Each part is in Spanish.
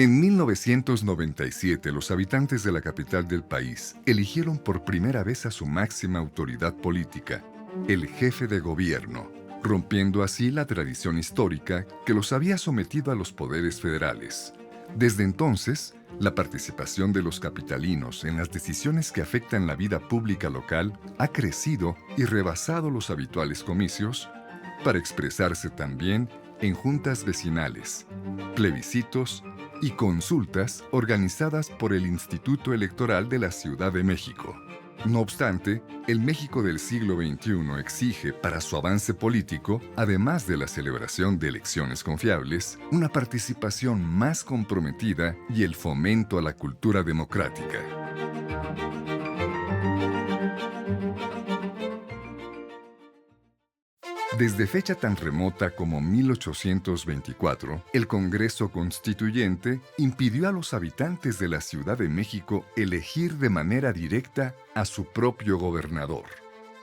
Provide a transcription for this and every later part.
En 1997, los habitantes de la capital del país eligieron por primera vez a su máxima autoridad política, el jefe de gobierno, rompiendo así la tradición histórica que los había sometido a los poderes federales. Desde entonces, la participación de los capitalinos en las decisiones que afectan la vida pública local ha crecido y rebasado los habituales comicios para expresarse también en juntas vecinales, plebiscitos y consultas organizadas por el Instituto Electoral de la Ciudad de México. No obstante, el México del siglo XXI exige para su avance político, además de la celebración de elecciones confiables, una participación más comprometida y el fomento a la cultura democrática. Desde fecha tan remota como 1824, el Congreso Constituyente impidió a los habitantes de la Ciudad de México elegir de manera directa a su propio gobernador.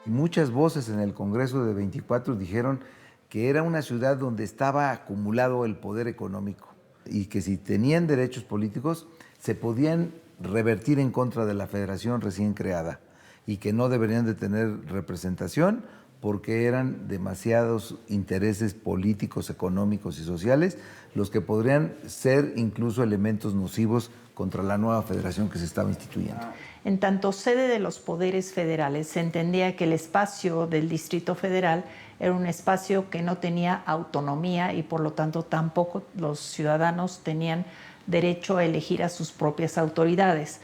Muchas voces en el Congreso de 24 dijeron que era una ciudad donde estaba acumulado el poder económico y que si tenían derechos políticos se podían revertir en contra de la federación recién creada y que no deberían de tener representación porque eran demasiados intereses políticos, económicos y sociales los que podrían ser incluso elementos nocivos contra la nueva federación que se estaba instituyendo. En tanto sede de los poderes federales, se entendía que el espacio del Distrito Federal era un espacio que no tenía autonomía y por lo tanto tampoco los ciudadanos tenían derecho a elegir a sus propias autoridades.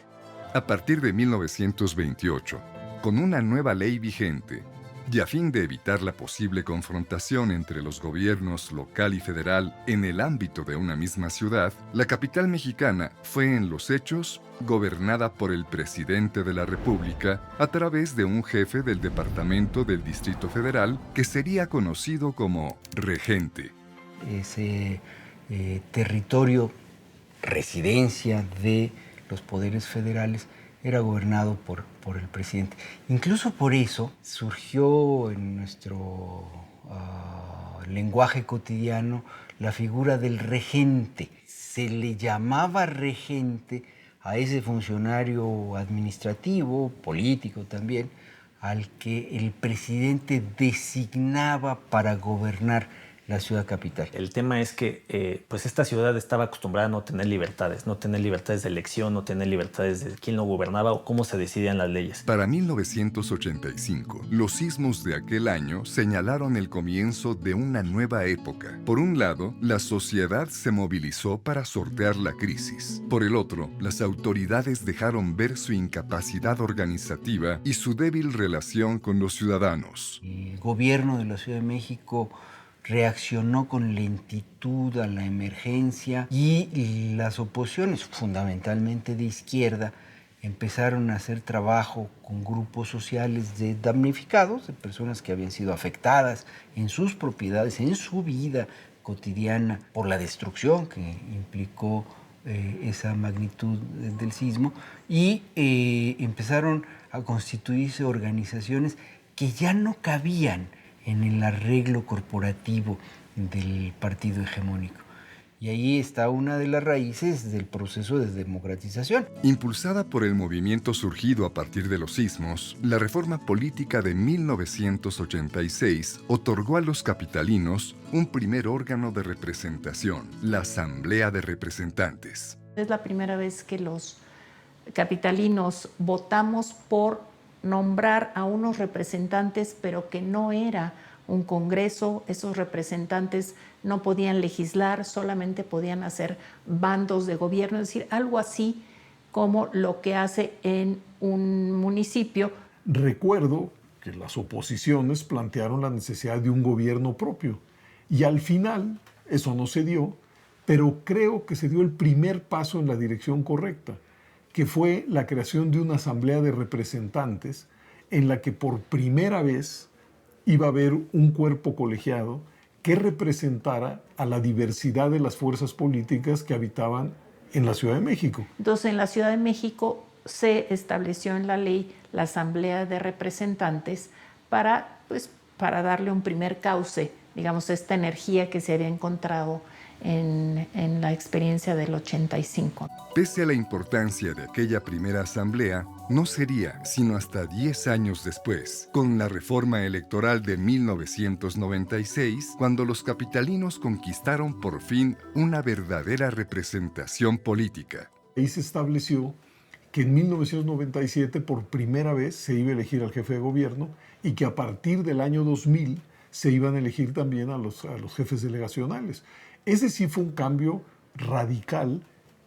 A partir de 1928, con una nueva ley vigente, y a fin de evitar la posible confrontación entre los gobiernos local y federal en el ámbito de una misma ciudad, la capital mexicana fue en los hechos gobernada por el presidente de la República a través de un jefe del departamento del Distrito Federal que sería conocido como regente. Ese territorio, residencia de los poderes federales, era gobernado por el presidente. Incluso por eso surgió en nuestro lenguaje cotidiano la figura del regente. Se le llamaba regente a ese funcionario administrativo, político también, al que el presidente designaba para gobernar la ciudad capital. El tema es que pues esta ciudad estaba acostumbrada a no tener libertades de elección, no tener libertades de quién lo gobernaba o cómo se decidían las leyes. Para 1985, los sismos de aquel año señalaron el comienzo de una nueva época. Por un lado, la sociedad se movilizó para sortear la crisis. Por el otro, las autoridades dejaron ver su incapacidad organizativa y su débil relación con los ciudadanos. El gobierno de la Ciudad de México reaccionó con lentitud a la emergencia y las oposiciones, fundamentalmente de izquierda, empezaron a hacer trabajo con grupos sociales de damnificados, de personas que habían sido afectadas en sus propiedades, en su vida cotidiana por la destrucción que implicó esa magnitud del sismo y empezaron a constituirse organizaciones que ya no cabían en el arreglo corporativo del partido hegemónico. Y ahí está una de las raíces del proceso de democratización. Impulsada por el movimiento surgido a partir de los sismos, la reforma política de 1986 otorgó a los capitalinos un primer órgano de representación, la Asamblea de Representantes. Es la primera vez que los capitalinos votamos por nombrar a unos representantes, pero que no era un congreso. Esos representantes no podían legislar, solamente podían hacer bandos de gobierno, es decir, algo así como lo que hace en un municipio. Recuerdo que las oposiciones plantearon la necesidad de un gobierno propio y al final eso no se dio, pero creo que se dio el primer paso en la dirección correcta, que fue la creación de una asamblea de representantes en la que por primera vez iba a haber un cuerpo colegiado que representara a la diversidad de las fuerzas políticas que habitaban en la Ciudad de México. Entonces, en la Ciudad de México se estableció en la ley la Asamblea de Representantes para darle un primer cauce, digamos, esta energía que se había encontrado en la experiencia del 85. Pese a la importancia de aquella primera asamblea, no sería sino hasta 10 años después, con la reforma electoral de 1996, cuando los capitalinos conquistaron por fin una verdadera representación política. Ahí se estableció que en 1997 por primera vez se iba a elegir al jefe de gobierno y que a partir del año 2000 se iban a elegir también a los jefes delegacionales. Ese sí fue un cambio radical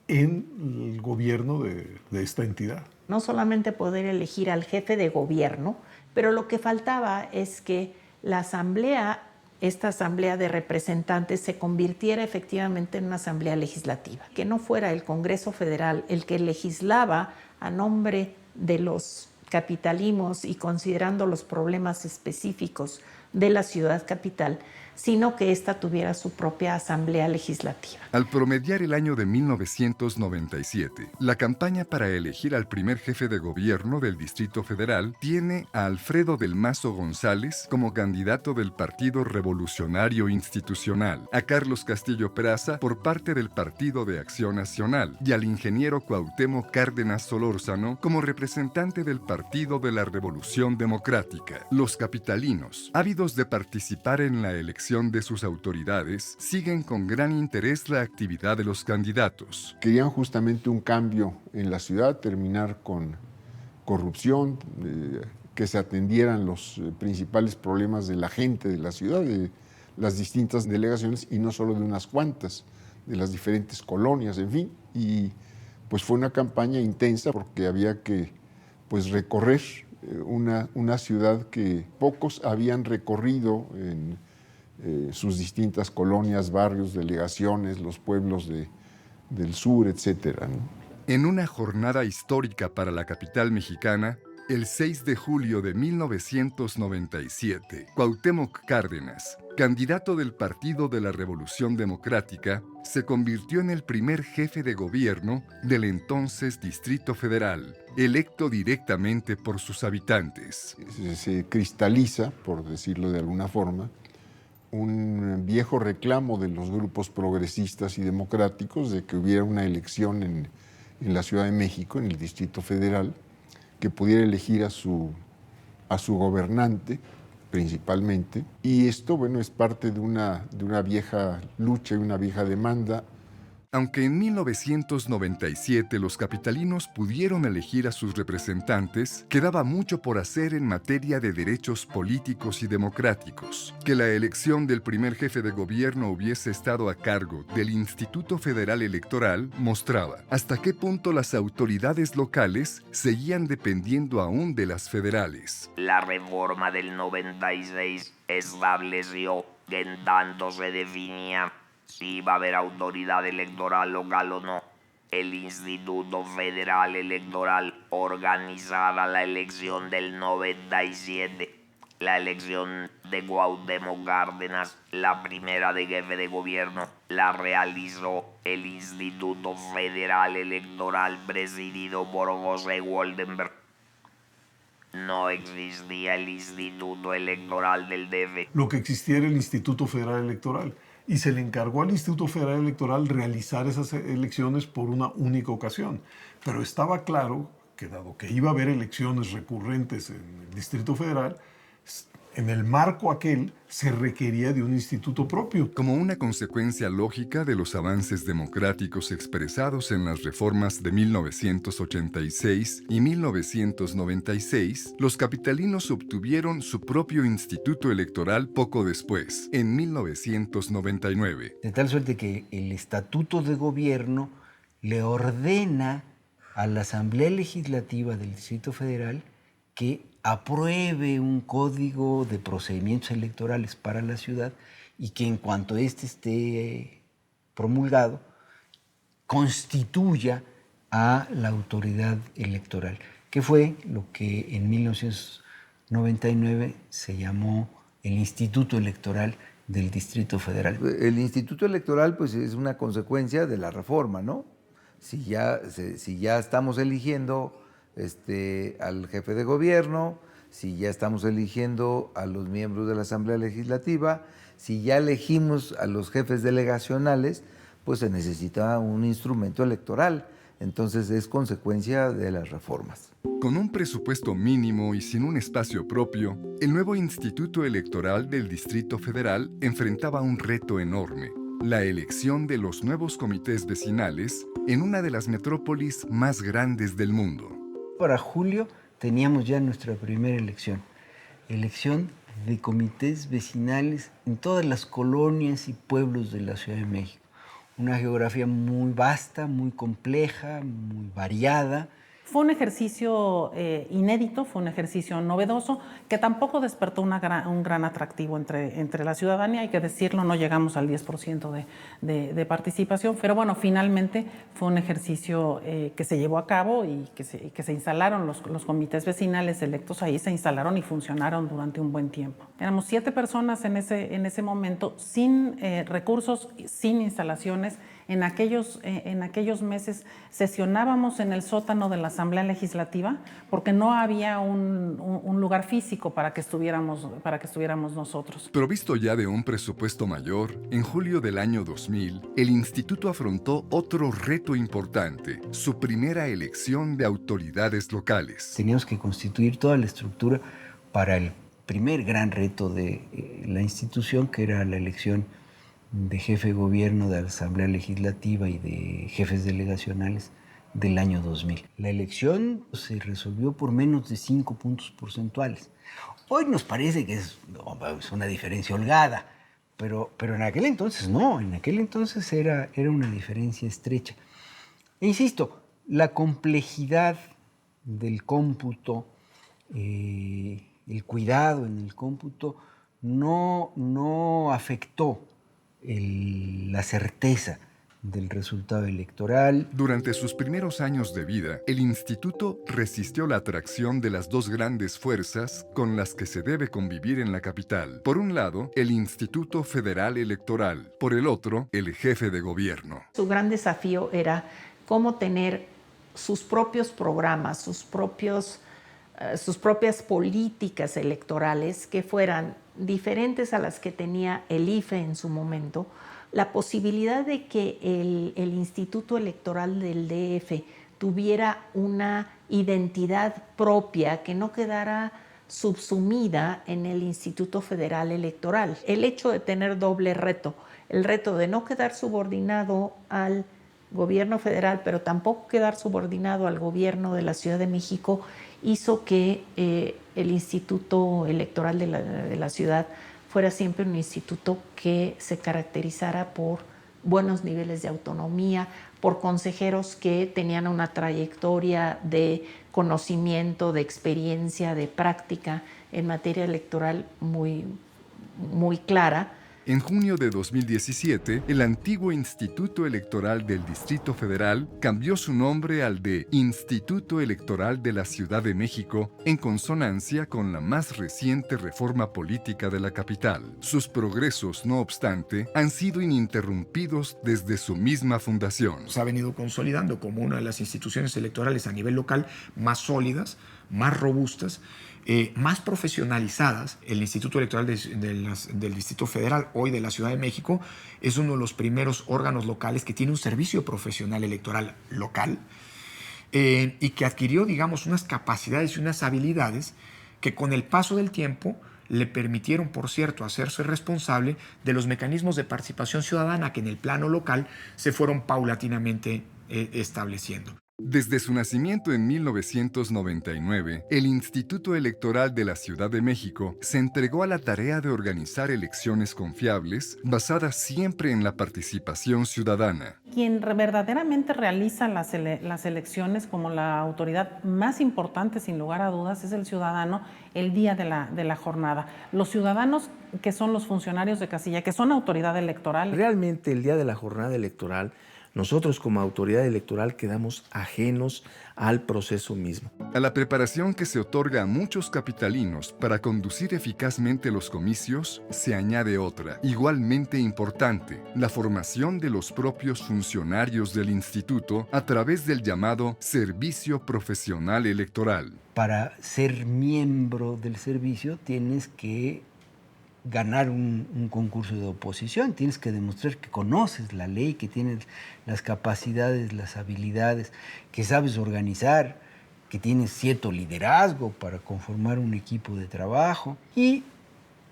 en el gobierno de esta entidad. No solamente poder elegir al jefe de gobierno, pero lo que faltaba es que la asamblea, esta asamblea de representantes, se convirtiera efectivamente en una asamblea legislativa, que no fuera el Congreso Federal el que legislaba a nombre de los capitalinos y considerando los problemas específicos de la ciudad capital, sino que ésta tuviera su propia asamblea legislativa. Al promediar el año de 1997, la campaña para elegir al primer jefe de gobierno del Distrito Federal tiene a Alfredo del Mazo González como candidato del Partido Revolucionario Institucional, a Carlos Castillo Peraza por parte del Partido de Acción Nacional y al ingeniero Cuauhtémoc Cárdenas Solórzano como representante del Partido de la Revolución Democrática. Los capitalinos, ávidos de participar en la elección de sus autoridades, siguen con gran interés la actividad de los candidatos. Querían justamente un cambio en la ciudad, terminar con corrupción, que se atendieran los principales problemas de la gente de la ciudad, de las distintas delegaciones y no solo de unas cuantas, de las diferentes colonias, en fin. Y pues fue una campaña intensa porque había que pues recorrer una ciudad que pocos habían recorrido en sus distintas colonias, barrios, delegaciones, los pueblos del sur, etc. ¿no? En una jornada histórica para la capital mexicana, el 6 de julio de 1997, Cuauhtémoc Cárdenas, candidato del Partido de la Revolución Democrática, se convirtió en el primer jefe de gobierno del entonces Distrito Federal, electo directamente por sus habitantes. Se cristaliza, por decirlo de alguna forma, un viejo reclamo de los grupos progresistas y democráticos de que hubiera una elección en la Ciudad de México, en el Distrito Federal, que pudiera elegir a su gobernante, principalmente. Y esto, bueno, es parte de una vieja lucha y una vieja demanda. Aunque en 1997 los capitalinos pudieron elegir a sus representantes, quedaba mucho por hacer en materia de derechos políticos y democráticos. Que la elección del primer jefe de gobierno hubiese estado a cargo del Instituto Federal Electoral mostraba hasta qué punto las autoridades locales seguían dependiendo aún de las federales. La reforma del 96 estableció que en tanto se definía si iba a haber autoridad electoral local o no, el Instituto Federal Electoral organizara la elección del 97. La elección de Cuauhtémoc Cárdenas, la primera de jefe de gobierno, la realizó el Instituto Federal Electoral presidido por José Woldenberg. No existía el Instituto Electoral del DF. Lo que existía era el Instituto Federal Electoral. Y se le encargó al Instituto Federal Electoral realizar esas elecciones por una única ocasión. Pero estaba claro que dado que iba a haber elecciones recurrentes en el Distrito Federal, en el marco aquel se requería de un instituto propio. Como una consecuencia lógica de los avances democráticos expresados en las reformas de 1986 y 1996, los capitalinos obtuvieron su propio instituto electoral poco después, en 1999. De tal suerte que el Estatuto de Gobierno le ordena a la Asamblea Legislativa del Distrito Federal que apruebe un código de procedimientos electorales para la ciudad y que en cuanto éste esté promulgado, constituya a la autoridad electoral, que fue lo que en 1999 se llamó el Instituto Electoral del Distrito Federal. El Instituto Electoral pues, es una consecuencia de la reforma, ¿no? Si ya estamos eligiendo al jefe de gobierno, si ya estamos eligiendo a los miembros de la Asamblea Legislativa, si ya elegimos a los jefes delegacionales, pues se necesita un instrumento electoral. Entonces es consecuencia de las reformas. Con un presupuesto mínimo y sin un espacio propio, el nuevo Instituto Electoral del Distrito Federal enfrentaba un reto enorme: la elección de los nuevos comités vecinales en una de las metrópolis más grandes del mundo. Para julio teníamos ya nuestra primera elección de comités vecinales en todas las colonias y pueblos de la Ciudad de México. Una geografía muy vasta, muy compleja, muy variada. Fue un ejercicio inédito, fue un ejercicio novedoso, que tampoco despertó un gran atractivo entre la ciudadanía. Hay que decirlo, no llegamos al 10% de participación, pero bueno, finalmente fue un ejercicio que se llevó a cabo y que se instalaron los comités vecinales electos ahí, se instalaron y funcionaron durante un buen tiempo. Éramos 7 personas en ese momento, sin recursos, sin instalaciones. En aquellos meses sesionábamos en el sótano de la Asamblea Legislativa porque no había un lugar físico para que estuviéramos nosotros. Provisto ya de un presupuesto mayor, en julio del año 2000, el instituto afrontó otro reto importante: su primera elección de autoridades locales. Teníamos que constituir toda la estructura para el primer gran reto de la institución, que era la elección de jefe de gobierno, de la Asamblea Legislativa y de jefes delegacionales del año 2000. La elección se resolvió por menos de 5 puntos porcentuales. Hoy nos parece que es una diferencia holgada, pero en aquel entonces no, en aquel entonces era una diferencia estrecha. E insisto, la complejidad del cómputo, el cuidado en el cómputo no afectó la certeza del resultado electoral. Durante sus primeros años de vida, el instituto resistió la atracción de las dos grandes fuerzas con las que se debe convivir en la capital. Por un lado, el Instituto Federal Electoral; por el otro, el jefe de gobierno. Su gran desafío era cómo tener sus propios programas, sus propias políticas electorales que fueran diferentes a las que tenía el IFE en su momento, la posibilidad de que el Instituto Electoral del DF tuviera una identidad propia que no quedara subsumida en el Instituto Federal Electoral. El hecho de tener doble reto, el reto de no quedar subordinado al gobierno federal, pero tampoco quedar subordinado al gobierno de la Ciudad de México, hizo que el Instituto Electoral de la ciudad fuera siempre un instituto que se caracterizara por buenos niveles de autonomía, por consejeros que tenían una trayectoria de conocimiento, de experiencia, de práctica en materia electoral muy clara. En junio de 2017, el antiguo Instituto Electoral del Distrito Federal cambió su nombre al de Instituto Electoral de la Ciudad de México, en consonancia con la más reciente reforma política de la capital. Sus progresos, no obstante, han sido ininterrumpidos desde su misma fundación. Se ha venido consolidando como una de las instituciones electorales a nivel local más sólidas, más robustas, más profesionalizadas. El Instituto Electoral del Distrito Federal, hoy de la Ciudad de México, es uno de los primeros órganos locales que tiene un servicio profesional electoral local y que adquirió, digamos, unas capacidades y unas habilidades que con el paso del tiempo le permitieron, por cierto, hacerse responsable de los mecanismos de participación ciudadana que en el plano local se fueron paulatinamente estableciendo. Desde su nacimiento en 1999, el Instituto Electoral de la Ciudad de México se entregó a la tarea de organizar elecciones confiables, basadas siempre en la participación ciudadana. Quien verdaderamente realiza las elecciones como la autoridad más importante, sin lugar a dudas, es el ciudadano el día de la jornada. Los ciudadanos, que son los funcionarios de casilla, que son autoridad electoral. Realmente el día de la jornada electoral, nosotros como autoridad electoral quedamos ajenos al proceso mismo. A la preparación que se otorga a muchos capitalinos para conducir eficazmente los comicios, se añade otra, igualmente importante: la formación de los propios funcionarios del instituto a través del llamado Servicio Profesional Electoral. Para ser miembro del servicio tienes que ganar un concurso de oposición, tienes que demostrar que conoces la ley, que tienes las capacidades, las habilidades, que sabes organizar, que tienes cierto liderazgo para conformar un equipo de trabajo. Y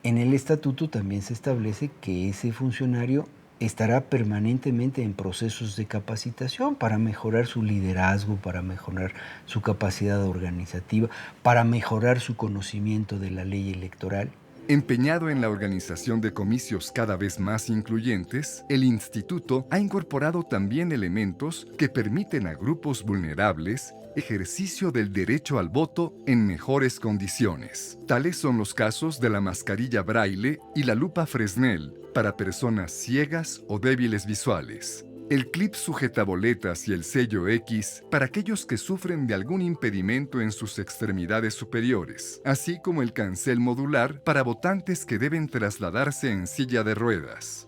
en el estatuto también se establece que ese funcionario estará permanentemente en procesos de capacitación para mejorar su liderazgo, para mejorar su capacidad organizativa, para mejorar su conocimiento de la ley electoral. Empeñado en la organización de comicios cada vez más incluyentes, el instituto ha incorporado también elementos que permiten a grupos vulnerables ejercicio del derecho al voto en mejores condiciones. Tales son los casos de la mascarilla Braille y la lupa Fresnel para personas ciegas o débiles visuales, el clip sujetaboletas y el sello X para aquellos que sufren de algún impedimento en sus extremidades superiores, así como el cancel modular para votantes que deben trasladarse en silla de ruedas.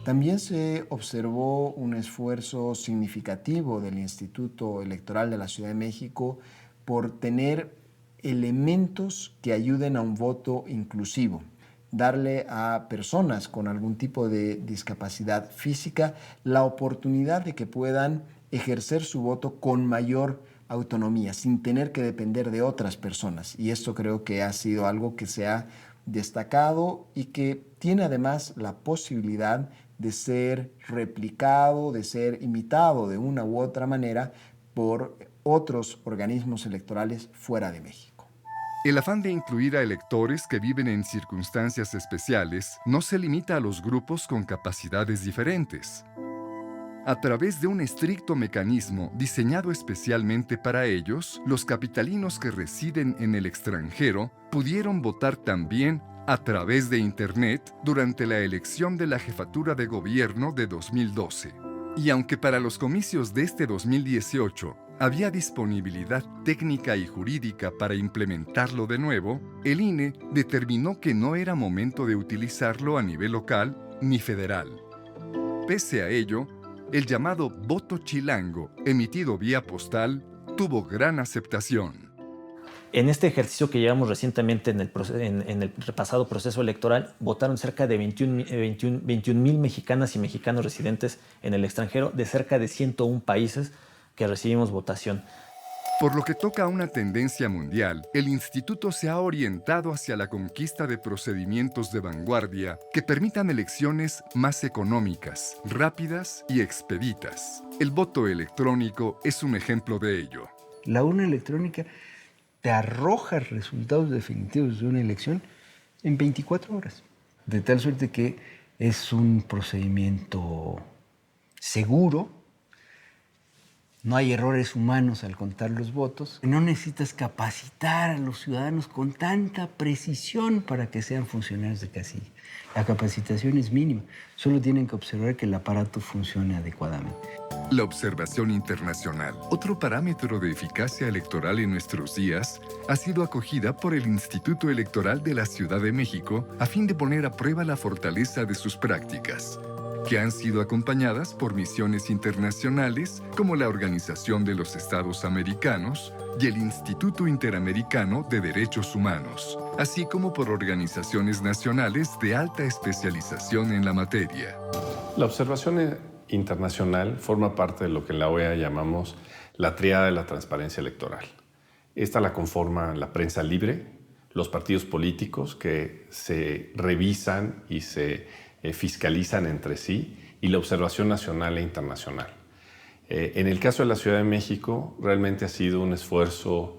También se observó un esfuerzo significativo del Instituto Electoral de la Ciudad de México por tener elementos que ayuden a un voto inclusivo, darle a personas con algún tipo de discapacidad física la oportunidad de que puedan ejercer su voto con mayor autonomía, sin tener que depender de otras personas. Y esto creo que ha sido algo que se ha destacado y que tiene además la posibilidad de ser replicado, de ser imitado de una u otra manera por otros organismos electorales fuera de México. El afán de incluir a electores que viven en circunstancias especiales no se limita a los grupos con capacidades diferentes. A través de un estricto mecanismo diseñado especialmente para ellos, los capitalinos que residen en el extranjero pudieron votar también a través de Internet durante la elección de la jefatura de gobierno de 2012. Y aunque para los comicios de este 2018 había disponibilidad técnica y jurídica para implementarlo de nuevo, el INE determinó que no era momento de utilizarlo a nivel local ni federal. Pese a ello, el llamado voto chilango, emitido vía postal, tuvo gran aceptación. En este ejercicio que llevamos recientemente en el pasado proceso electoral, votaron cerca de 21,000 mexicanas y mexicanos residentes en el extranjero de cerca de 101 países que recibimos votación. Por lo que toca a una tendencia mundial, el instituto se ha orientado hacia la conquista de procedimientos de vanguardia que permitan elecciones más económicas, rápidas y expeditas. El voto electrónico es un ejemplo de ello. La urna electrónica te arroja resultados definitivos de una elección en 24 horas. De tal suerte que es un procedimiento seguro, no hay errores humanos al contar los votos, no necesitas capacitar a los ciudadanos con tanta precisión para que sean funcionarios de casilla. La capacitación es mínima, solo tienen que observar que el aparato funcione adecuadamente. La observación internacional, otro parámetro de eficacia electoral en nuestros días, ha sido acogida por el Instituto Electoral de la Ciudad de México a fin de poner a prueba la fortaleza de sus prácticas, que han sido acompañadas por misiones internacionales como la Organización de los Estados Americanos y el Instituto Interamericano de Derechos Humanos, así como por organizaciones nacionales de alta especialización en la materia. La observación internacional forma parte de lo que en la OEA llamamos la tríada de la transparencia electoral. Esta la conforman la prensa libre, los partidos políticos que se revisan y se fiscalizan entre sí, y la observación nacional e internacional. En el caso de la Ciudad de México, realmente ha sido un esfuerzo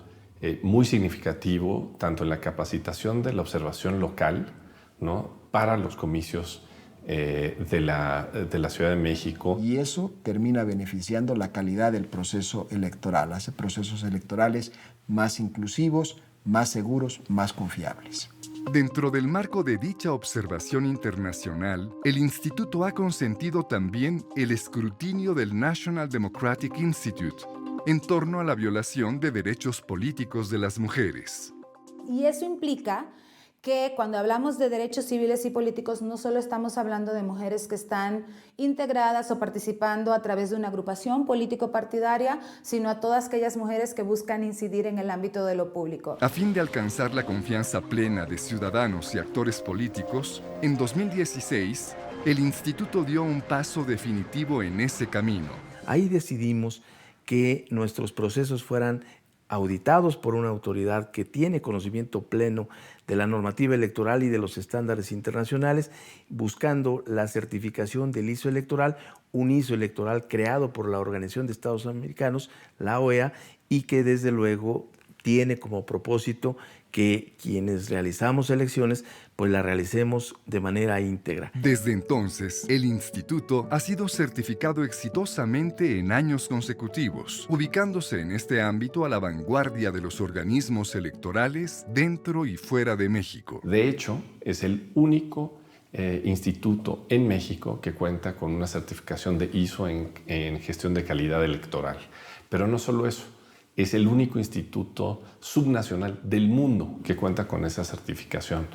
muy significativo, tanto en la capacitación de la observación local, ¿no?, para los comicios de la Ciudad de México. Y eso termina beneficiando la calidad del proceso electoral, hace procesos electorales más inclusivos, más seguros, más confiables. Dentro del marco de dicha observación internacional, el instituto ha consentido también el escrutinio del National Democratic Institute en torno a la violación de derechos políticos de las mujeres. Y eso implica que cuando hablamos de derechos civiles y políticos no solo estamos hablando de mujeres que están integradas o participando a través de una agrupación político-partidaria, sino a todas aquellas mujeres que buscan incidir en el ámbito de lo público. A fin de alcanzar la confianza plena de ciudadanos y actores políticos, en 2016, el instituto dio un paso definitivo en ese camino. Ahí decidimos que nuestros procesos fueran auditados por una autoridad que tiene conocimiento pleno de la normativa electoral y de los estándares internacionales, buscando la certificación del ISO electoral, un ISO electoral creado por la Organización de Estados Americanos, la OEA, y que desde luego tiene como propósito que quienes realizamos elecciones, pues las realicemos de manera íntegra. Desde entonces, el instituto ha sido certificado exitosamente en años consecutivos, ubicándose en este ámbito a la vanguardia de los organismos electorales dentro y fuera de México. De hecho, es el único instituto en México que cuenta con una certificación de ISO en gestión de calidad electoral. Pero no solo eso. Es el único instituto subnacional del mundo que cuenta con esa certificación.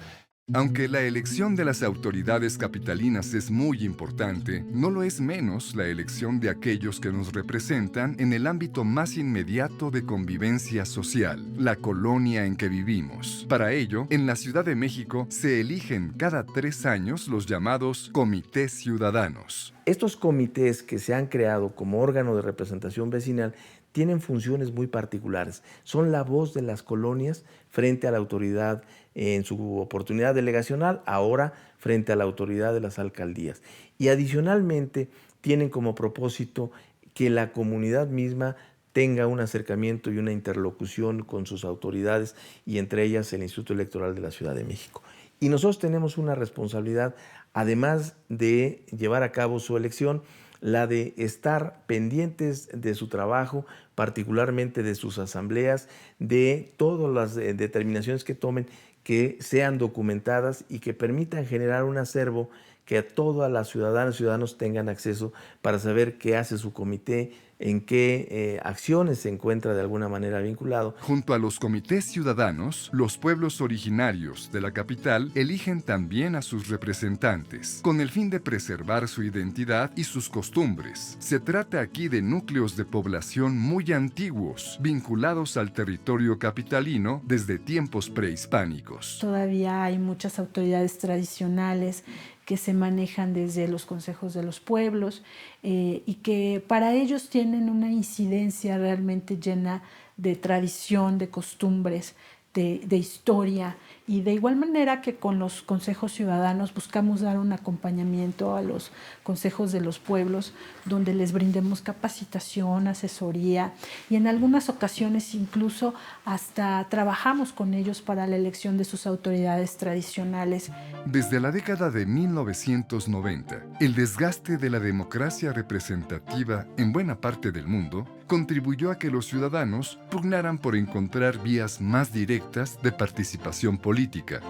Aunque la elección de las autoridades capitalinas es muy importante, no lo es menos la elección de aquellos que nos representan en el ámbito más inmediato de convivencia social, la colonia en que vivimos. Para ello, en la Ciudad de México se eligen cada 3 años los llamados comités ciudadanos. Estos comités que se han creado como órgano de representación vecinal tienen funciones muy particulares. Son la voz de las colonias frente a la autoridad en su oportunidad delegacional, ahora frente a la autoridad de las alcaldías. Y adicionalmente tienen como propósito que la comunidad misma tenga un acercamiento y una interlocución con sus autoridades y entre ellas el Instituto Electoral de la Ciudad de México. Y nosotros tenemos una responsabilidad, además de llevar a cabo su elección, la de estar pendientes de su trabajo, particularmente de sus asambleas, de todas las determinaciones que tomen, que sean documentadas y que permitan generar un acervo que a todas las ciudadanas y ciudadanos tengan acceso para saber qué hace su comité, en qué acciones se encuentra de alguna manera vinculado. Junto a los comités ciudadanos, los pueblos originarios de la capital eligen también a sus representantes, con el fin de preservar su identidad y sus costumbres. Se trata aquí de núcleos de población muy antiguos, vinculados al territorio capitalino desde tiempos prehispánicos. Todavía hay muchas autoridades tradicionales que se manejan desde los consejos de los pueblos y que para ellos tienen una incidencia realmente llena de tradición, de costumbres, de historia, y de igual manera que con los consejos ciudadanos buscamos dar un acompañamiento a los consejos de los pueblos donde les brindemos capacitación, asesoría y en algunas ocasiones incluso hasta trabajamos con ellos para la elección de sus autoridades tradicionales. Desde la década de 1990, el desgaste de la democracia representativa en buena parte del mundo contribuyó a que los ciudadanos pugnaran por encontrar vías más directas de participación política,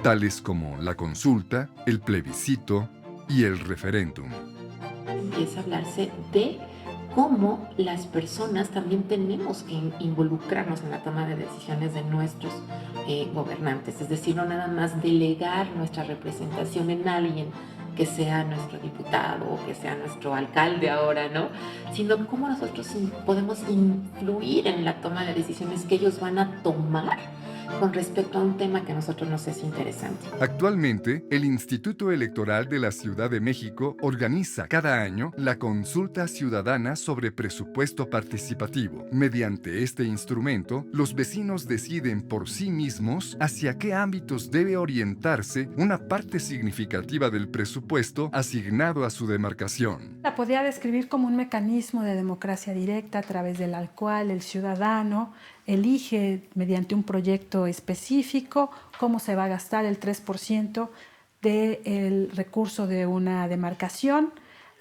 tales como la consulta, el plebiscito y el referéndum. Empieza a hablarse de cómo las personas también tenemos que involucrarnos en la toma de decisiones de nuestros gobernantes, es decir, no nada más delegar nuestra representación en alguien que sea nuestro diputado o que sea nuestro alcalde ahora, ¿no? Sino cómo nosotros podemos influir en la toma de decisiones que ellos van a tomar con respecto a un tema que a nosotros nos es interesante. Actualmente, el Instituto Electoral de la Ciudad de México organiza cada año la Consulta Ciudadana sobre Presupuesto Participativo. Mediante este instrumento, los vecinos deciden por sí mismos hacia qué ámbitos debe orientarse una parte significativa del presupuesto asignado a su demarcación. La podría describir como un mecanismo de democracia directa a través del cual el ciudadano elige mediante un proyecto específico cómo se va a gastar el 3% del recurso de una demarcación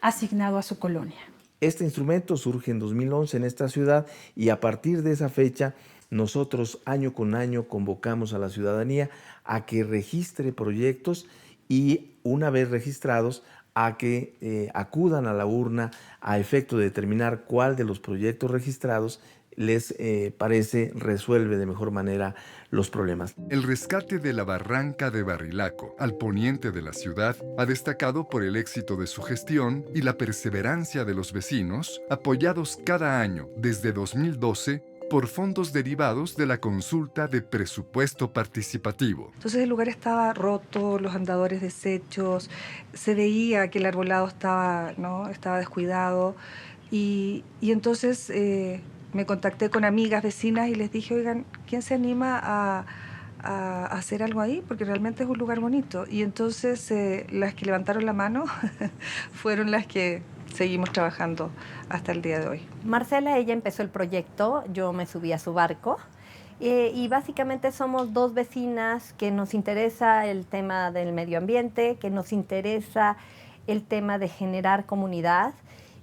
asignado a su colonia. Este instrumento surge en 2011 en esta ciudad y a partir de esa fecha nosotros año con año convocamos a la ciudadanía a que registre proyectos y una vez registrados a que acudan a la urna a efecto de determinar cuál de los proyectos registrados les parece resuelve de mejor manera los problemas. El rescate de la barranca de Barrilaco, al poniente de la ciudad, ha destacado por el éxito de su gestión y la perseverancia de los vecinos, apoyados cada año desde 2012 por fondos derivados de la consulta de presupuesto participativo. Entonces el lugar estaba roto, los andadores deshechos, se veía que el arbolado estaba descuidado y entonces me contacté con amigas, vecinas y les dije, oigan, ¿quién se anima a hacer algo ahí? Porque realmente es un lugar bonito. Y entonces las que levantaron la mano fueron las que seguimos trabajando hasta el día de hoy. Marcela, ella empezó el proyecto, yo me subí a su barco y básicamente somos dos vecinas que nos interesa el tema del medio ambiente, que nos interesa el tema de generar comunidad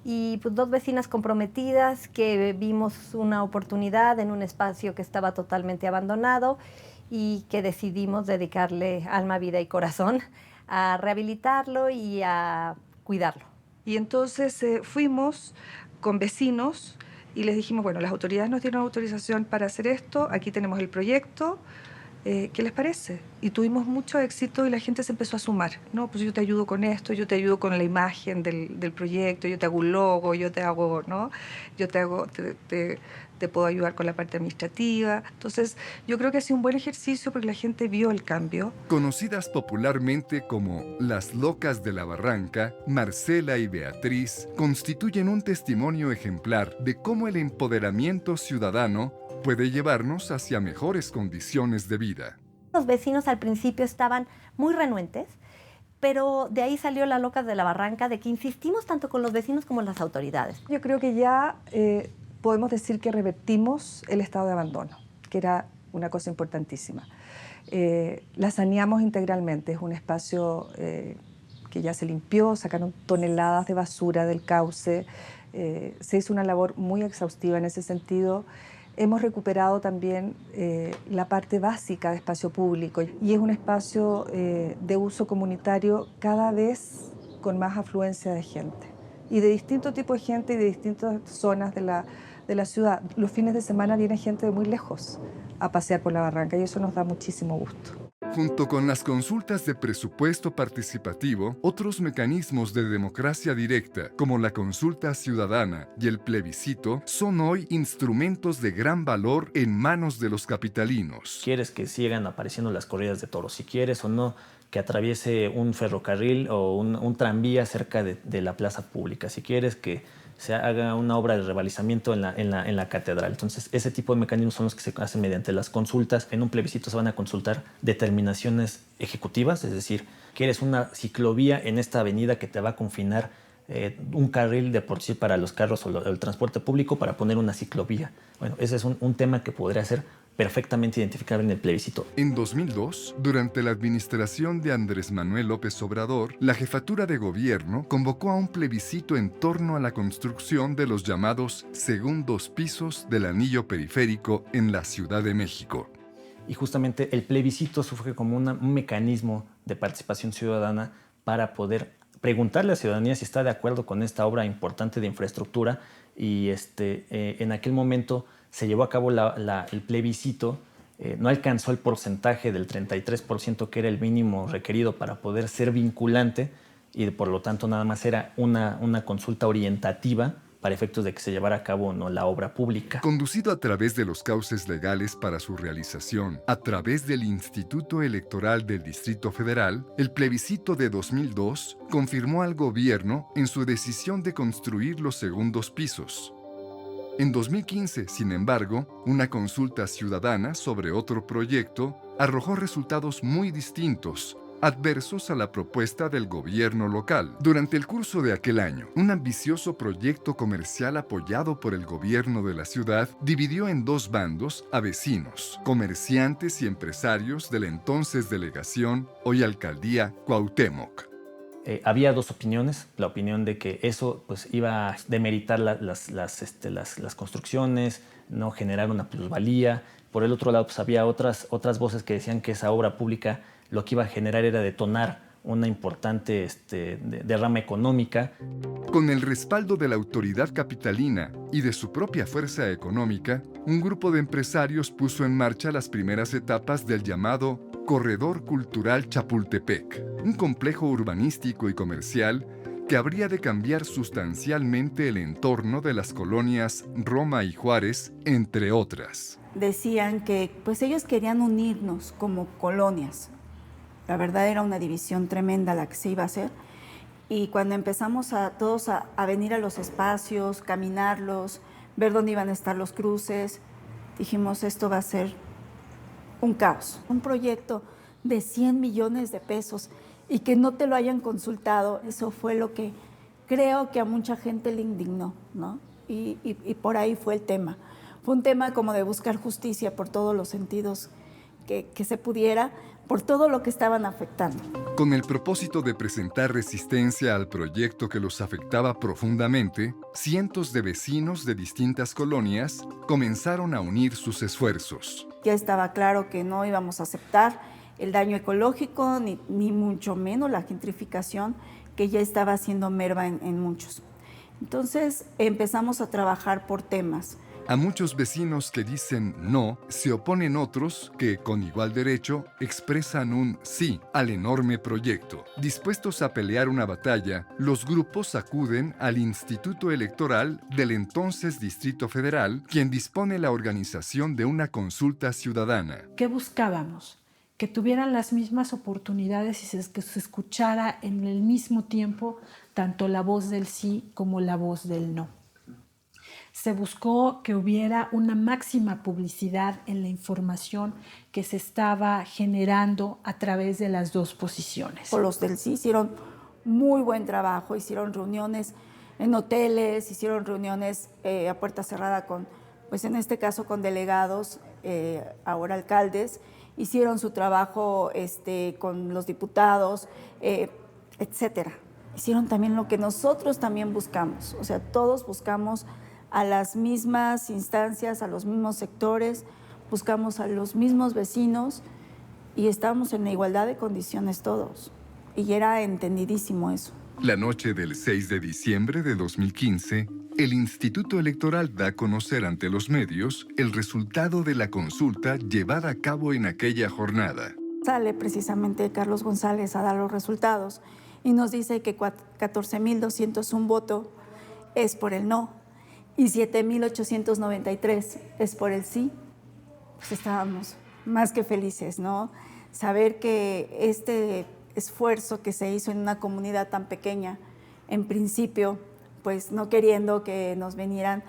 y pues dos vecinas comprometidas que vimos una oportunidad en un espacio que estaba totalmente abandonado y que decidimos dedicarle alma, vida y corazón a rehabilitarlo y a cuidarlo. Y entonces fuimos con vecinos y les dijimos, bueno, las autoridades nos dieron autorización para hacer esto, aquí tenemos el proyecto, ¿qué les parece? Y tuvimos mucho éxito y la gente se empezó a sumar. No, pues yo te ayudo con esto, yo te ayudo con la imagen del proyecto, yo te hago un logo, yo te hago, ¿no? Yo te puedo ayudar con la parte administrativa. Entonces, yo creo que ha sido un buen ejercicio porque la gente vio el cambio. Conocidas popularmente como las locas de la barranca, Marcela y Beatriz constituyen un testimonio ejemplar de cómo el empoderamiento ciudadano puede llevarnos hacia mejores condiciones de vida. Los vecinos al principio estaban muy renuentes, pero de ahí salió la Locas de la Barranca, de que insistimos tanto con los vecinos como las autoridades. Yo creo que ya podemos decir que revertimos el estado de abandono, que era una cosa importantísima. La saneamos integralmente, es un espacio que ya se limpió, sacaron toneladas de basura del cauce, se hizo una labor muy exhaustiva en ese sentido. Hemos recuperado también la parte básica de espacio público y es un espacio de uso comunitario cada vez con más afluencia de gente y de distinto tipo de gente y de distintas zonas de la ciudad. Los fines de semana viene gente de muy lejos a pasear por la barranca y eso nos da muchísimo gusto. Junto con las consultas de presupuesto participativo, otros mecanismos de democracia directa, como la consulta ciudadana y el plebiscito, son hoy instrumentos de gran valor en manos de los capitalinos. ¿Quieres que sigan apareciendo las corridas de toros? Si quieres o no que atraviese un ferrocarril o un tranvía cerca de la plaza pública. Si quieres que se haga una obra de rebalizamiento en la catedral. Entonces, ese tipo de mecanismos son los que se hacen mediante las consultas. En un plebiscito se van a consultar determinaciones ejecutivas, es decir, quieres una ciclovía en esta avenida que te va a confinar un carril de por sí para los carros o el transporte público para poner una ciclovía. Bueno, ese es un tema que podría ser perfectamente identificable en el plebiscito. En 2002, durante la administración de Andrés Manuel López Obrador, la jefatura de gobierno convocó a un plebiscito en torno a la construcción de los llamados segundos pisos del anillo periférico en la Ciudad de México. Y justamente el plebiscito surge como un mecanismo de participación ciudadana para poder preguntarle a la ciudadanía si está de acuerdo con esta obra importante de infraestructura y en aquel momento se llevó a cabo el plebiscito, no alcanzó el porcentaje del 33% que era el mínimo requerido para poder ser vinculante y por lo tanto nada más era una consulta orientativa para efectos de que se llevara a cabo o no la obra pública. Conducido a través de los cauces legales para su realización, a través del Instituto Electoral del Distrito Federal, el plebiscito de 2002 confirmó al gobierno en su decisión de construir los segundos pisos. En 2015, sin embargo, una consulta ciudadana sobre otro proyecto arrojó resultados muy distintos, adversos a la propuesta del gobierno local. Durante el curso de aquel año, un ambicioso proyecto comercial apoyado por el gobierno de la ciudad dividió en dos bandos a vecinos, comerciantes y empresarios de la entonces delegación, hoy alcaldía Cuauhtémoc. Había dos opiniones, la opinión de que eso pues, iba a demeritar las construcciones, no generar una plusvalía. Por el otro lado, pues, había otras voces que decían que esa obra pública lo que iba a generar era detonar una importante derrama económica. Con el respaldo de la autoridad capitalina y de su propia fuerza económica, un grupo de empresarios puso en marcha las primeras etapas del llamado Corredor Cultural Chapultepec, un complejo urbanístico y comercial que habría de cambiar sustancialmente el entorno de las colonias Roma y Juárez, entre otras. Decían que pues ellos querían unirnos como colonias. La verdad era una división tremenda la que se iba a hacer. Y cuando empezamos todos a venir a los espacios, caminarlos, ver dónde iban a estar los cruces, dijimos, esto va a ser un caos. Un proyecto de 100 millones de pesos y que no te lo hayan consultado, eso fue lo que creo que a mucha gente le indignó, ¿no? Y por ahí fue el tema. Fue un tema como de buscar justicia por todos los sentidos que se pudiera, por todo lo que estaban afectando. Con el propósito de presentar resistencia al proyecto que los afectaba profundamente, cientos de vecinos de distintas colonias comenzaron a unir sus esfuerzos. Ya estaba claro que no íbamos a aceptar el daño ecológico, ni mucho menos la gentrificación que ya estaba haciendo merma en muchos. Entonces empezamos a trabajar por temas. A muchos vecinos que dicen no, se oponen otros que, con igual derecho, expresan un sí al enorme proyecto. Dispuestos a pelear una batalla, los grupos acuden al Instituto Electoral del entonces Distrito Federal, quien dispone la organización de una consulta ciudadana. ¿Qué buscábamos? Que tuvieran las mismas oportunidades y que se escuchara en el mismo tiempo tanto la voz del sí como la voz del no. Se buscó que hubiera una máxima publicidad en la información que se estaba generando a través de las dos posiciones. Los del sí hicieron muy buen trabajo, hicieron reuniones en hoteles, hicieron reuniones a puerta cerrada con, pues en este caso con delegados, ahora alcaldes, hicieron su trabajo con los diputados, etcétera. Hicieron también lo que nosotros también buscamos, o sea, todos buscamos a las mismas instancias, a los mismos sectores, buscamos a los mismos vecinos y estábamos en la igualdad de condiciones todos. Y era entendidísimo eso. La noche del 6 de diciembre de 2015, el Instituto Electoral da a conocer ante los medios el resultado de la consulta llevada a cabo en aquella jornada. Sale precisamente Carlos González a dar los resultados y nos dice que 14,201 votos es por el no y 7,893 es por el sí. Pues estábamos más que felices, ¿no? Saber que este esfuerzo que se hizo en una comunidad tan pequeña, en principio, pues no queriendo que nos vinieran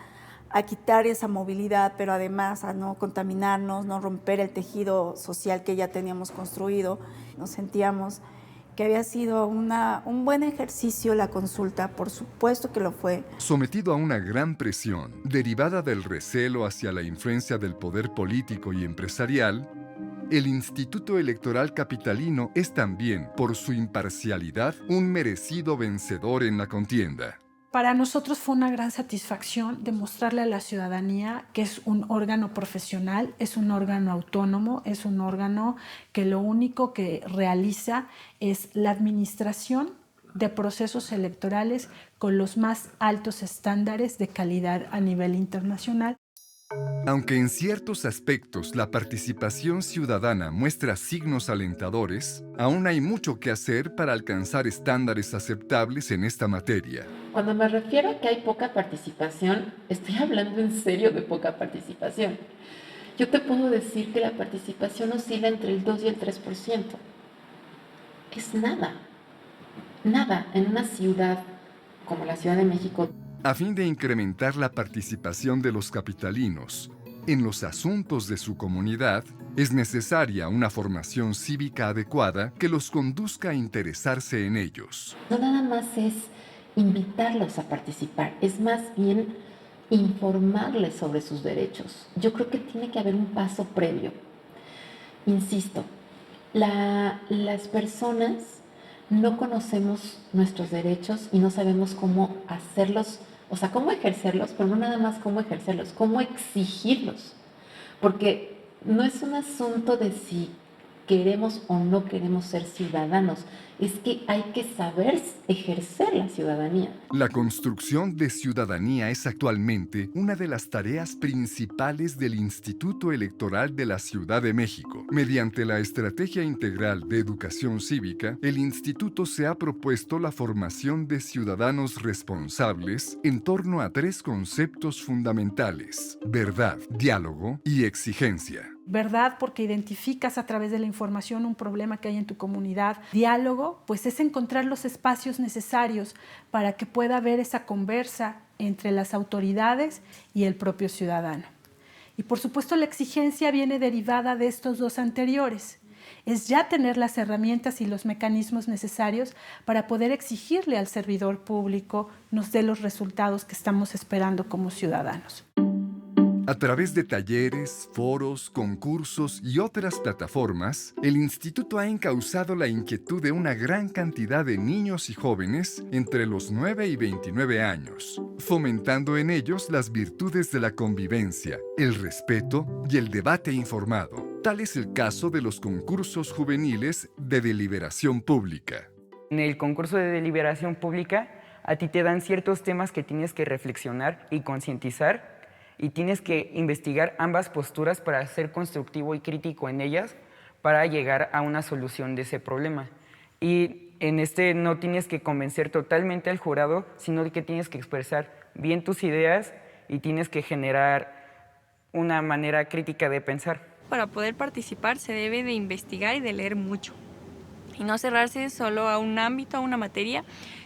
a quitar esa movilidad, pero además a no contaminarnos, no romper el tejido social que ya teníamos construido. Nos sentíamos que había sido un buen ejercicio la consulta, por supuesto que lo fue. Sometido a una gran presión, derivada del recelo hacia la influencia del poder político y empresarial, el Instituto Electoral Capitalino es también, por su imparcialidad, un merecido vencedor en la contienda. Para nosotros fue una gran satisfacción demostrarle a la ciudadanía que es un órgano profesional, es un órgano autónomo, es un órgano que lo único que realiza es la administración de procesos electorales con los más altos estándares de calidad a nivel internacional. Aunque en ciertos aspectos la participación ciudadana muestra signos alentadores, aún hay mucho que hacer para alcanzar estándares aceptables en esta materia. Cuando me refiero a que hay poca participación, estoy hablando en serio de poca participación. Yo te puedo decir que la participación oscila entre el 2 y el 3%. Es nada, nada en una ciudad como la Ciudad de México. A fin de incrementar la participación de los capitalinos en los asuntos de su comunidad, es necesaria una formación cívica adecuada que los conduzca a interesarse en ellos. No nada más es invitarlos a participar, es más bien informarles sobre sus derechos. Yo creo que tiene que haber un paso previo. Insisto, las personas no conocemos nuestros derechos y no sabemos cómo hacerlos, o sea, cómo ejercerlos, pero no nada más cómo ejercerlos, cómo exigirlos. Porque no es un asunto de si queremos o no queremos ser ciudadanos. Es que hay que saber ejercer la ciudadanía. La construcción de ciudadanía es actualmente una de las tareas principales del Instituto Electoral de la Ciudad de México. Mediante la Estrategia Integral de Educación Cívica, el instituto se ha propuesto la formación de ciudadanos responsables en torno a 3 conceptos fundamentales: verdad, diálogo y exigencia. Verdad, porque identificas a través de la información un problema que hay en tu comunidad. Diálogo, pues es encontrar los espacios necesarios para que pueda haber esa conversa entre las autoridades y el propio ciudadano. Y por supuesto la exigencia viene derivada de estos 2 anteriores. Es ya tener las herramientas y los mecanismos necesarios para poder exigirle al servidor público nos dé los resultados que estamos esperando como ciudadanos. A través de talleres, foros, concursos y otras plataformas, el instituto ha encauzado la inquietud de una gran cantidad de niños y jóvenes entre los 9 y 29 años, fomentando en ellos las virtudes de la convivencia, el respeto y el debate informado. Tal es el caso de los concursos juveniles de deliberación pública. En el concurso de deliberación pública, a ti te dan ciertos temas que tienes que reflexionar y concientizar, y tienes que investigar ambas posturas para ser constructivo y crítico en ellas para llegar a una solución de ese problema. Y en este no tienes que convencer totalmente al jurado, sino que tienes que expresar bien tus ideas y tienes que generar una manera crítica de pensar. Para poder participar se debe de investigar y de leer mucho. Y no cerrarse solo a un ámbito, a una materia,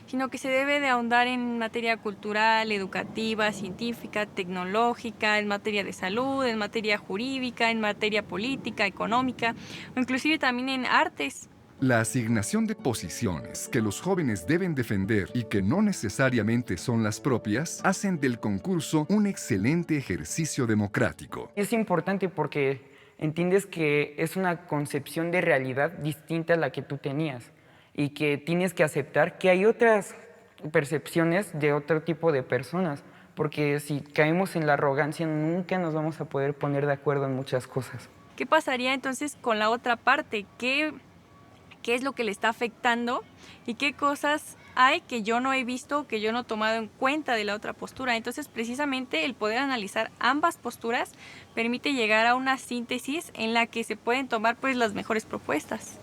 sino que se debe de ahondar en materia cultural, educativa, científica, tecnológica, en materia de salud, en materia jurídica, en materia política, económica, o inclusive también en artes. La asignación de posiciones que los jóvenes deben defender y que no necesariamente son las propias, hacen del concurso un excelente ejercicio democrático. Es importante porque entiendes que es una concepción de realidad distinta a la que tú tenías y que tienes que aceptar que hay otras percepciones de otro tipo de personas, porque si caemos en la arrogancia nunca nos vamos a poder poner de acuerdo en muchas cosas. ¿Qué pasaría entonces con la otra parte? ¿Qué es lo que le está afectando y qué cosas hay que yo no he visto, que yo no he tomado en cuenta de la otra postura? Entonces, precisamente el poder analizar ambas posturas permite llegar a una síntesis en la que se pueden tomar pues las mejores propuestas.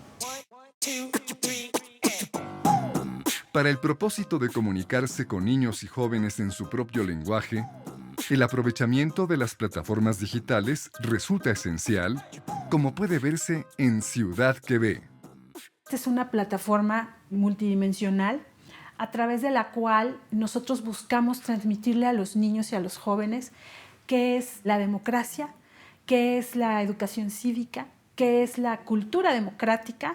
Para el propósito de comunicarse con niños y jóvenes en su propio lenguaje, el aprovechamiento de las plataformas digitales resulta esencial, como puede verse en Ciudad que Ve. Esta es una plataforma multidimensional a través de la cual nosotros buscamos transmitirle a los niños y a los jóvenes qué es la democracia, qué es la educación cívica, qué es la cultura democrática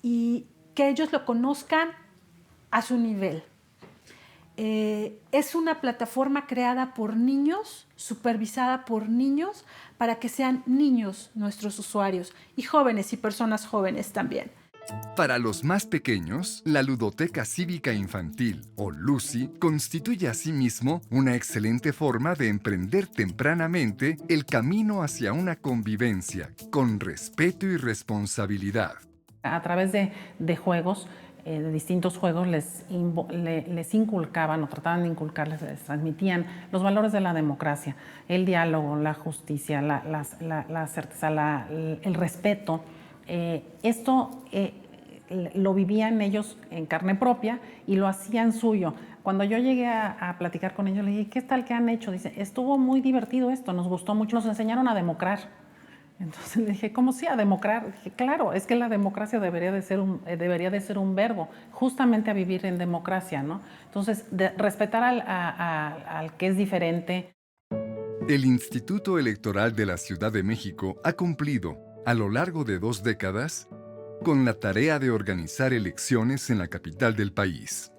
y que ellos lo conozcan a su nivel. Es una plataforma creada por niños, supervisada por niños, para que sean niños nuestros usuarios y jóvenes y personas jóvenes también. Para los más pequeños, la Ludoteca Cívica Infantil, o LUCI, constituye asimismo una excelente forma de emprender tempranamente el camino hacia una convivencia con respeto y responsabilidad. A través de juegos, de distintos juegos, les inculcaban o trataban de inculcarles, les transmitían los valores de la democracia, el diálogo, la justicia, la certeza, el respeto. Esto lo vivían ellos en carne propia y lo hacían suyo. Cuando yo llegué a platicar con ellos, le dije, ¿qué tal que han hecho? Dice, estuvo muy divertido esto, nos gustó mucho, nos enseñaron a democrar. Entonces le dije, ¿cómo sí? ¿A democrar? Dije, claro, es que la democracia debería de ser un verbo, justamente a vivir en democracia, ¿no? Entonces, respetar al que es diferente. El Instituto Electoral de la Ciudad de México ha cumplido, a lo largo de 2 décadas, con la tarea de organizar elecciones en la capital del país.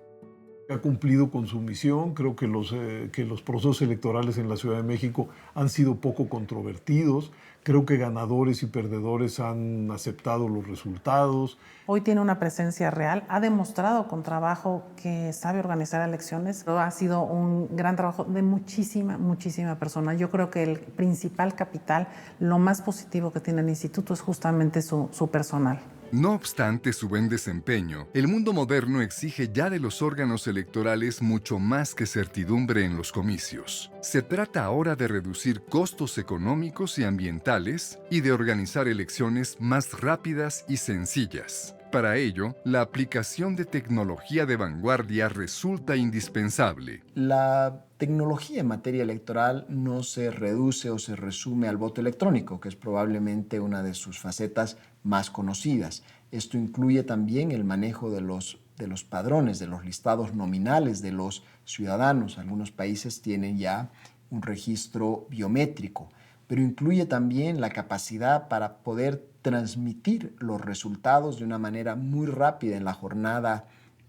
Ha cumplido con su misión. Creo que los procesos electorales en la Ciudad de México han sido poco controvertidos. Creo que ganadores y perdedores han aceptado los resultados. Hoy tiene una presencia real, ha demostrado con trabajo que sabe organizar elecciones. Ha sido un gran trabajo de muchísima persona. Yo creo que el principal capital, lo más positivo que tiene el instituto es justamente su personal. No obstante su buen desempeño, el mundo moderno exige ya de los órganos electorales mucho más que certidumbre en los comicios. Se trata ahora de reducir costos económicos y ambientales y de organizar elecciones más rápidas y sencillas. Para ello, la aplicación de tecnología de vanguardia resulta indispensable. La tecnología en materia electoral no se reduce o se resume al voto electrónico, que es probablemente una de sus facetas más conocidas. Esto incluye también el manejo de los padrones, de los listados nominales de los ciudadanos. Algunos países tienen ya un registro biométrico, pero incluye también la capacidad para poder transmitir los resultados de una manera muy rápida en la jornada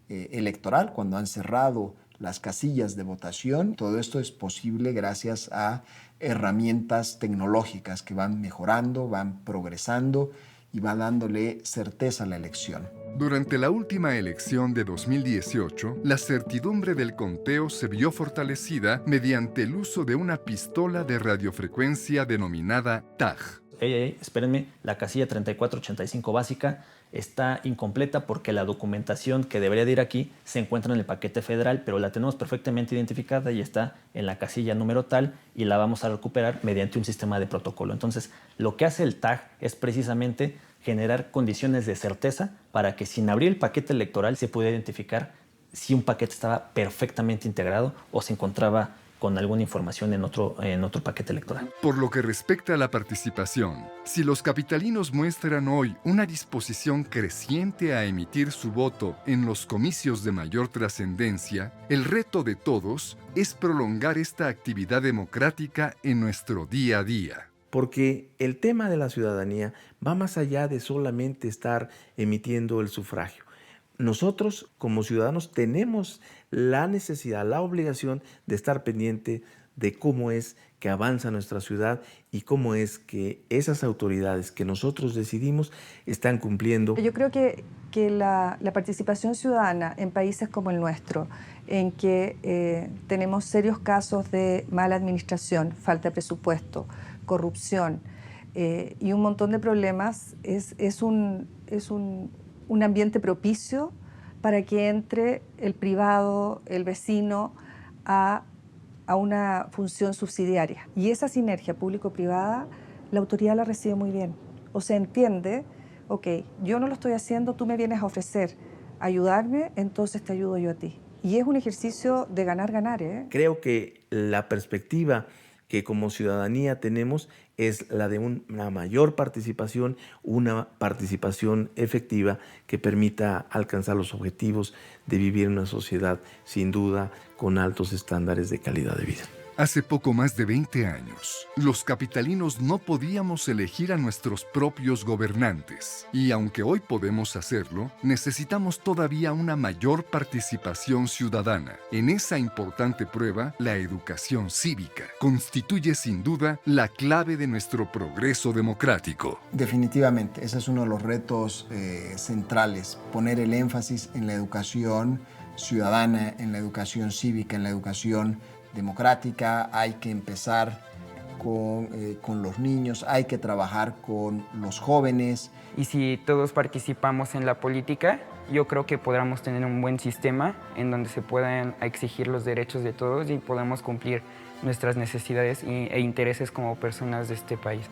electoral, cuando han cerrado las casillas de votación. Todo esto es posible gracias a herramientas tecnológicas que van mejorando, van progresando y van dándole certeza a la elección. Durante la última elección de 2018, la certidumbre del conteo se vio fortalecida mediante el uso de una pistola de radiofrecuencia denominada TAG. Espérenme, la casilla 3485 básica está incompleta porque la documentación que debería de ir aquí se encuentra en el paquete federal, pero la tenemos perfectamente identificada y está en la casilla número tal y la vamos a recuperar mediante un sistema de protocolo. Entonces, lo que hace el TAG es precisamente generar condiciones de certeza para que sin abrir el paquete electoral se pueda identificar si un paquete estaba perfectamente integrado o se encontraba con alguna información en otro paquete electoral. Por lo que respecta a la participación, si los capitalinos muestran hoy una disposición creciente a emitir su voto en los comicios de mayor trascendencia, el reto de todos es prolongar esta actividad democrática en nuestro día a día. Porque el tema de la ciudadanía va más allá de solamente estar emitiendo el sufragio. Nosotros, como ciudadanos, tenemos la necesidad, la obligación de estar pendiente de cómo es que avanza nuestra ciudad y cómo es que esas autoridades que nosotros decidimos están cumpliendo. Yo creo que la participación ciudadana en países como el nuestro, en que tenemos serios casos de mala administración, falta de presupuesto, corrupción y un montón de problemas, es un ambiente propicio para que entre el privado, el vecino, a una función subsidiaria. Y esa sinergia público-privada, la autoridad la recibe muy bien. O sea, entiende, ok, yo no lo estoy haciendo, tú me vienes a ofrecer ayudarme, entonces te ayudo yo a ti. Y es un ejercicio de ganar-ganar, ¿eh? Creo que la perspectiva que como ciudadanía tenemos es la de una mayor participación, una participación efectiva que permita alcanzar los objetivos de vivir en una sociedad sin duda con altos estándares de calidad de vida. Hace poco más de 20 años, los capitalinos no podíamos elegir a nuestros propios gobernantes. Y aunque hoy podemos hacerlo, necesitamos todavía una mayor participación ciudadana. En esa importante prueba, la educación cívica constituye sin duda la clave de nuestro progreso democrático. Definitivamente, ese es uno de los retos centrales, poner el énfasis en la educación ciudadana, en la educación cívica, en la educación democrática. Hay que empezar con los niños, hay que trabajar con los jóvenes. Y si todos participamos en la política, yo creo que podremos tener un buen sistema en donde se puedan exigir los derechos de todos y podamos cumplir nuestras necesidades e intereses como personas de este país.